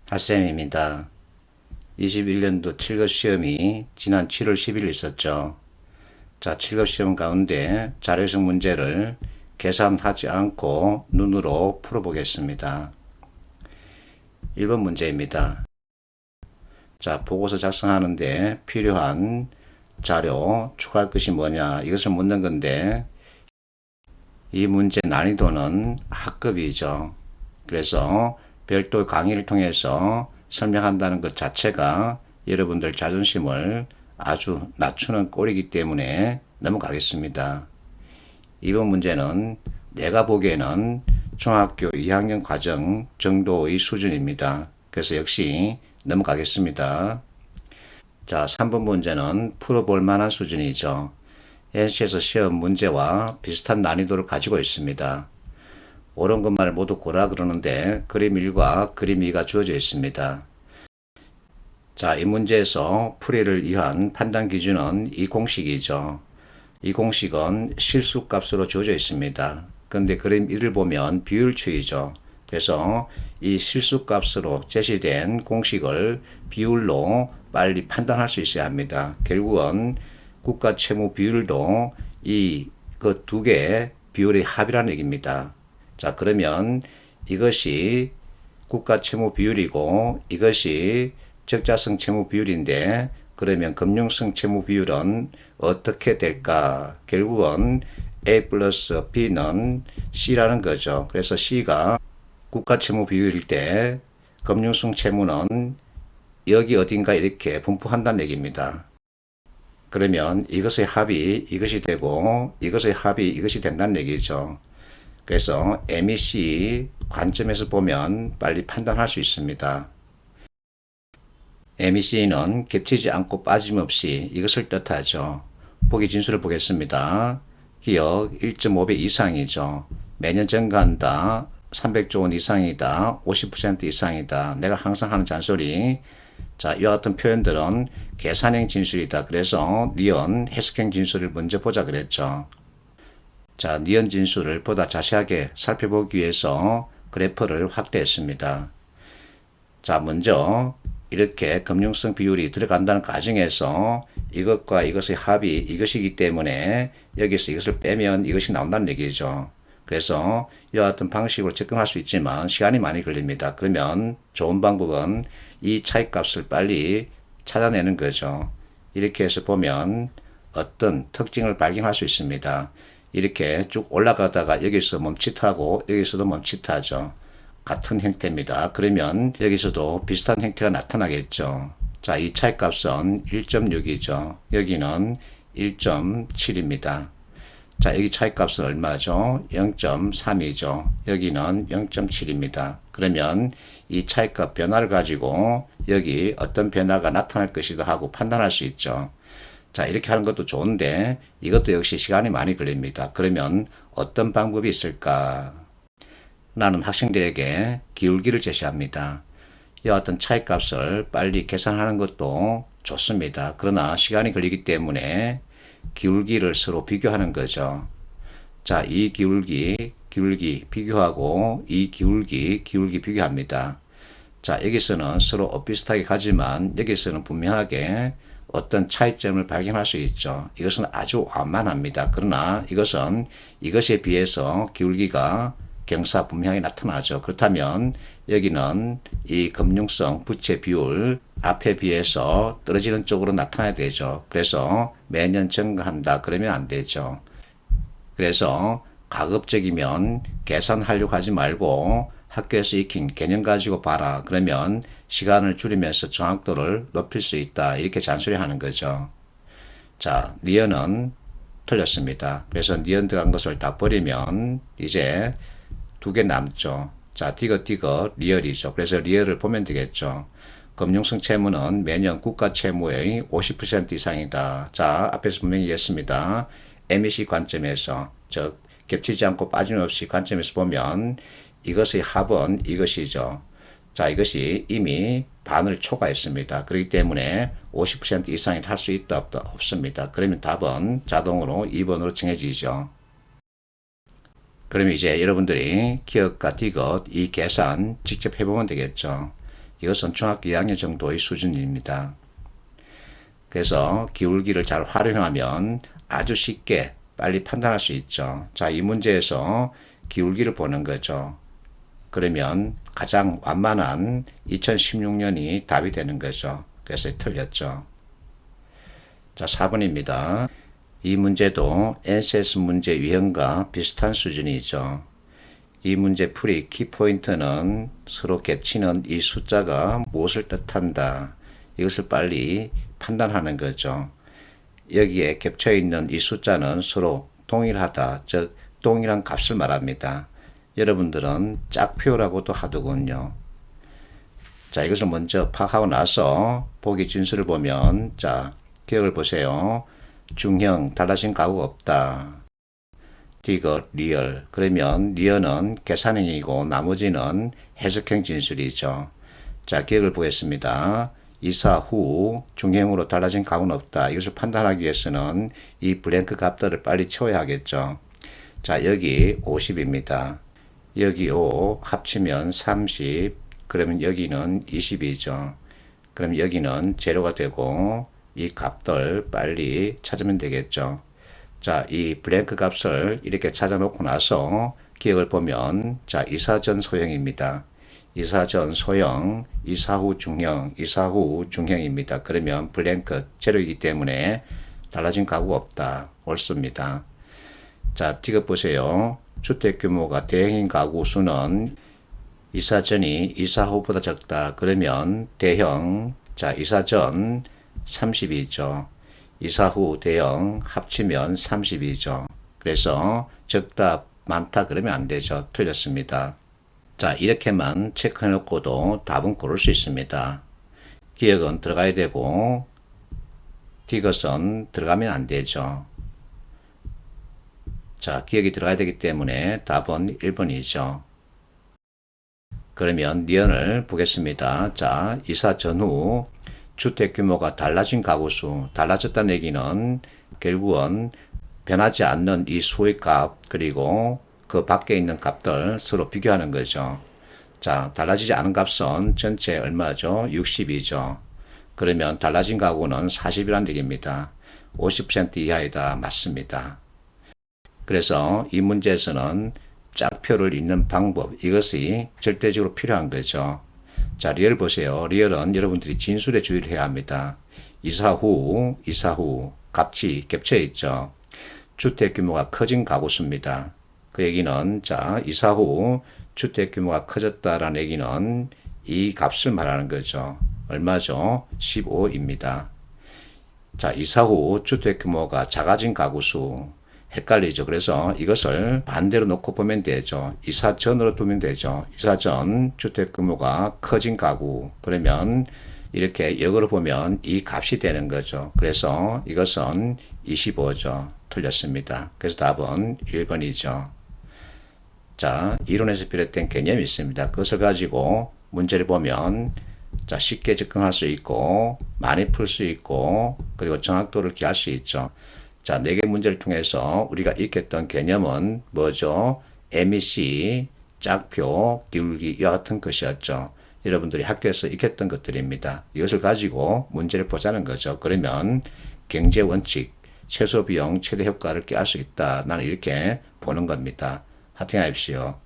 핫쌤입니다. 21년도 7급 시험이 지난 7월 10일 있었죠. 자, 7급 시험 가운데 자료형 문제를 계산하지 않고 눈으로 풀어보겠습니다. 1번 문제입니다. 자, 보고서 작성하는데 필요한 자료, 추가할 것이 뭐냐, 이것을 묻는 건데, 이 문제 난이도는 학급이죠. 그래서 별도 강의를 통해서 설명한다는 것 자체가 여러분들 자존심을 아주 낮추는 꼴이기 때문에 넘어가겠습니다. 이번 문제는 내가 보기에는 중학교 2학년 과정 정도의 수준입니다. 그래서 역시 넘어가겠습니다. 자, 3번 문제는 풀어볼 만한 수준이죠. NC에서 시험 문제와 비슷한 난이도를 가지고 있습니다. 옳은 것만을 모두 고라 그러는데 그림 1과 그림 2가 주어져 있습니다. 자, 이 문제에서 풀이를 위한 판단 기준은 이 공식이죠. 이 공식은 실수값으로 주어져 있습니다. 그런데 그림 1을 보면 비율추이죠. 그래서 이 실수값으로 제시된 공식을 비율로 빨리 판단할 수 있어야 합니다. 결국은 국가 채무 비율도 그 두 개의 비율의 합이라는 얘기입니다. 자, 그러면 이것이 국가 채무 비율이고 이것이 적자성 채무 비율인데 그러면 금융성 채무 비율은 어떻게 될까? 결국은 A 플러스 B는 C라는 거죠. 그래서 C가 국가 채무 비율일 때 금융성 채무는 여기 어딘가 이렇게 분포한다는 얘기입니다. 그러면 이것의 합이 이것이 되고 이것의 합이 이것이 된다는 얘기죠. 그래서 MEC 관점에서 보면 빨리 판단할 수 있습니다. MEC는 겹치지 않고 빠짐없이 이것을 뜻하죠. 보기 진수를 보겠습니다. 기억 1.5배 이상이죠. 매년 증가한다. 300조 원 이상이다. 50% 이상이다. 내가 항상 하는 잔소리. 자, 이와 같은 표현들은 계산형 진술이다. 그래서 니은 해석형 진술을 먼저 보자 그랬죠. 자, 니은 진술을 보다 자세하게 살펴보기 위해서 그래프를 확대했습니다. 자, 먼저 이렇게 금융성 비율이 들어간다는 가정에서 이것과 이것의 합이 이것이기 때문에 여기서 이것을 빼면 이것이 나온다는 얘기죠. 그래서 이와 같은 방식으로 접근할 수 있지만 시간이 많이 걸립니다. 그러면 좋은 방법은 이 차이값을 빨리 찾아내는 거죠. 이렇게 해서 보면 어떤 특징을 발견할 수 있습니다. 이렇게 쭉 올라가다가 여기서 멈칫하고 여기서도 멈칫하죠. 같은 형태입니다. 그러면 여기서도 비슷한 형태가 나타나겠죠. 자, 이 차이값은 1.6이죠. 여기는 1.7입니다. 자, 여기 차이값은 얼마죠? 0.3이죠. 여기는 0.7입니다. 그러면 이 차이값 변화를 가지고 여기 어떤 변화가 나타날 것이다 하고 판단할 수 있죠. 자, 이렇게 하는 것도 좋은데 이것도 역시 시간이 많이 걸립니다. 그러면 어떤 방법이 있을까? 나는 학생들에게 기울기를 제시합니다. 이와 같은 차이값을 빨리 계산하는 것도 좋습니다. 그러나 시간이 걸리기 때문에 기울기를 서로 비교하는 거죠. 자, 이 기울기 비교하고 이 기울기 비교합니다. 자, 여기서는 서로 비슷하게 가지만 여기서는 분명하게 어떤 차이점을 발견할 수 있죠. 이것은 아주 완만합니다. 그러나 이것은 이것에 비해서 기울기가 경사 분명하게 나타나죠. 그렇다면 여기는 이 금융성 부채 비율 앞에 비해서 떨어지는 쪽으로 나타나야 되죠. 그래서 매년 증가한다 그러면 안 되죠. 그래서 가급적이면 계산하려고 하지 말고 학교에서 익힌 개념 가지고 봐라. 그러면 시간을 줄이면서 정확도를 높일 수 있다. 이렇게 잔소리하는 거죠. 자, 니은은 틀렸습니다. 그래서 니은 들어간 것을 다 버리면 이제 두 개 남죠. 자, 디귿 리얼이죠. 그래서 리얼을 보면 되겠죠. 금융성 채무는 매년 국가 채무의 50% 이상이다. 자, 앞에서 분명히 얘기했습니다. MEC 관점에서, 즉 겹치지 않고 빠짐없이 관점에서 보면 이것의 합은 이것이죠. 자, 이것이 이미 반을 초과했습니다. 그렇기 때문에 50% 이상이 할 수 있다 없다 없습니다. 그러면 답은 자동으로 2번으로 정해지죠. 그럼 이제 여러분들이 기억과 디귿 이 계산 직접 해보면 되겠죠. 이것은 중학교 2학년 정도의 수준입니다. 그래서 기울기를 잘 활용하면 아주 쉽게 빨리 판단할 수 있죠. 자, 이 문제에서 기울기를 보는 거죠. 그러면 가장 완만한 2016년이 답이 되는 거죠. 그래서 틀렸죠. 자, 4번입니다. 이 문제도 NCS 문제 유형과 비슷한 수준이죠. 이 문제 풀이 키포인트는 서로 겹치는 이 숫자가 무엇을 뜻한다. 이것을 빨리 판단하는 거죠. 여기에 겹쳐 있는 이 숫자는 서로 동일하다, 즉 동일한 값을 말합니다. 여러분들은 짝표라고도 하더군요. 자, 이것을 먼저 파악하고 나서 보기 진수를 보면, 자, 기억을 보세요. 중형, 달라진 가구가 없다. 디귿, 리얼. 그러면 리얼은 계산형이고 나머지는 해석형 진술이죠. 자, 기억을 보겠습니다. 이사 후 중형으로 달라진 값은 없다. 이것을 판단하기 위해서는 이 블랭크 값들을 빨리 채워야 하겠죠. 자, 여기 50입니다. 여기 5 합치면 30. 그러면 여기는 20이죠. 그럼 여기는 제로가 되고 이 값들 빨리 찾으면 되겠죠. 자, 이 블랭크 값을 이렇게 찾아놓고 나서 기억을 보면, 자, 이사 전 소형입니다. 이사 전 소형, 이사 후 중형, 이사 후 중형입니다. 그러면 블랭크 제로이기 때문에 달라진 가구가 없다. 옳습니다. 자, 이거 보세요. 주택 규모가 대형인 가구 수는 이사 전이 이사 후보다 적다. 그러면 대형, 자, 이사 전 30이죠. 이사 후 대형 합치면 30이죠. 그래서 적다, 많다 그러면 안 되죠. 틀렸습니다. 자, 이렇게만 체크해놓고도 답은 고를 수 있습니다. 기억은 들어가야 되고 디귿은 들어가면 안 되죠. 자, 기억이 들어가야 되기 때문에 답은 1번이죠. 그러면 니은을 보겠습니다. 자, 이사 전후 주택 규모가 달라진 가구 수, 달라졌다는 얘기는 결국은 변하지 않는 이 수의 값, 그리고 그 밖에 있는 값들 서로 비교하는 거죠. 자, 달라지지 않은 값은 전체 얼마죠? 60이죠. 그러면 달라진 가구는 40이라는 얘기입니다. 50% 이하이다. 맞습니다. 그래서 이 문제에서는 짝표를 읽는 방법, 이것이 절대적으로 필요한 거죠. 자, 리얼 보세요. 리얼은 여러분들이 진술에 주의를 해야 합니다. 이사 후 값이 겹쳐 있죠. 주택 규모가 커진 가구 수입니다. 그 얘기는, 자, 이사 후 주택 규모가 커졌다라는 얘기는 이 값을 말하는 거죠. 얼마죠? 15입니다. 자, 이사 후 주택 규모가 작아진 가구 수. 헷갈리죠. 그래서 이것을 반대로 놓고 보면 되죠. 이사 전으로 두면 되죠. 이사 전 주택 규모가 커진 가구. 그러면 이렇게 역으로 보면 이 값이 되는 거죠. 그래서 이것은 25죠. 틀렸습니다. 그래서 답은 1번이죠. 자, 이론에서 비롯된 개념이 있습니다. 그것을 가지고 문제를 보면, 자, 쉽게 접근할 수 있고 많이 풀 수 있고 그리고 정확도를 기할 수 있죠. 자, 4개 문제를 통해서 우리가 익혔던 개념은 뭐죠? MEC, 짝표, 기울기, 이와 같은 것이었죠. 여러분들이 학교에서 익혔던 것들입니다. 이것을 가지고 문제를 보자는 거죠. 그러면 경제 원칙, 최소 비용, 최대 효과를 꾀할 수 있다. 나는 이렇게 보는 겁니다. 화이팅 하십시오.